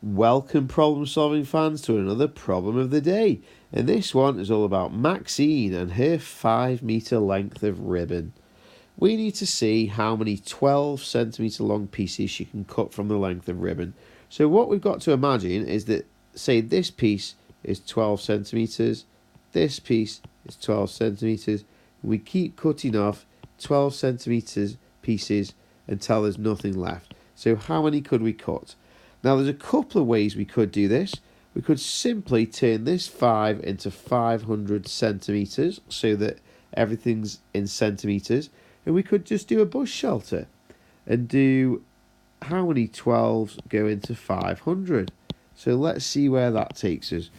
Welcome problem solving fans to another problem of the day, and this one is all about Maxine and her 5 meter length of ribbon. We need to see how many 12 centimeter long pieces she can cut from the length of ribbon. So what we've got to imagine is that, say this piece is 12 centimeters, this piece is 12 centimeters, and we keep cutting off 12 centimeters pieces until there's nothing left. So how many could we cut? Now there's a couple of ways we could do this. We could simply turn this 5 into 500 centimeters so that everything's in centimeters, and we could just do a bus shelter and do how many 12s go into 500. So let's see where that takes us.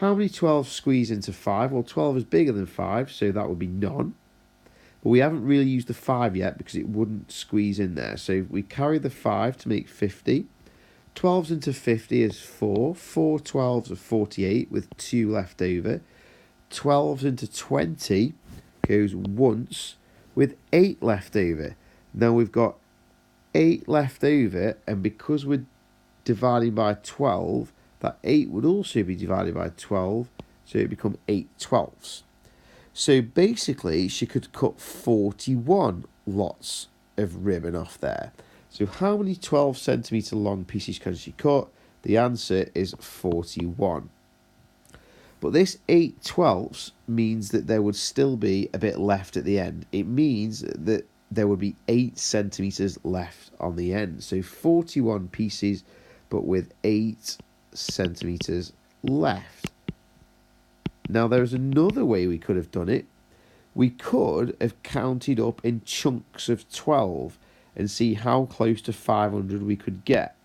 How many 12s squeeze into 5? Well, 12 is bigger than 5, so that would be none. But we haven't really used the 5 yet because it wouldn't squeeze in there. So we carry the 5 to make 50. 12s into 50 is 4. 4 12s are 48 with 2 left over. 12s into 20 goes once with 8 left over. Now we've got 8 left over, and because we're dividing by 12, that 8 would also be divided by 12, so it become 8 12s. So basically she could cut 41 lots of ribbon off there. So how many 12 centimeter long pieces can she cut? The answer is 41. But this 8 12ths means that there would still be a bit left at the end. It means that there would be 8 centimeters left on the end. So 41 pieces, but with 8 centimeters left. Now there's another way we could have done it. We could have counted up in chunks of 12 and see how close to 500 we could get.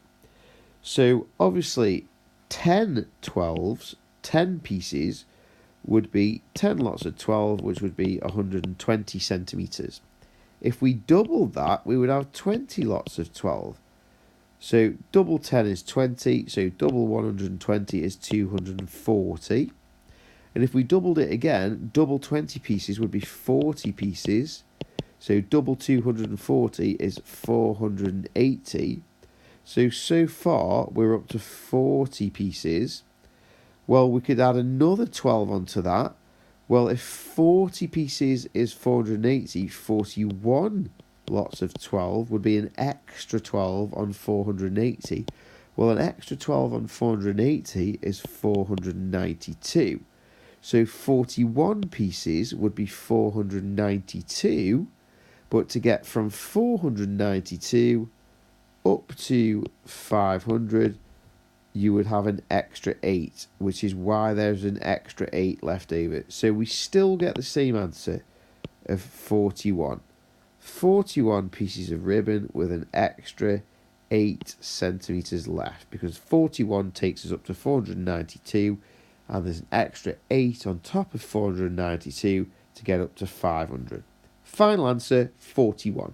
So obviously 10 12s, 10 pieces would be 10 lots of 12, which would be 120 centimeters. If we doubled that, we would have 20 lots of 12. So double 10 is 20, so double 120 is 240. And if we doubled it again, double 20 pieces would be 40 pieces. So double 240 is 480. So far we're up to 40 pieces. Well, we could add another 12 onto that. Well, if 40 pieces is 480, 41 lots of 12 would be an extra 12 on 480. Well, an extra 12 on 480 is 492. So 41 pieces would be 492, but to get from 492 up to 500, you would have an extra 8, which is why there's an extra 8 left over. So we still get the same answer of 41. 41 pieces of ribbon with an extra 8 centimeters left, because 41 takes us up to 492, and there's an extra 8 on top of 492 to get up to 500. Final answer, 41.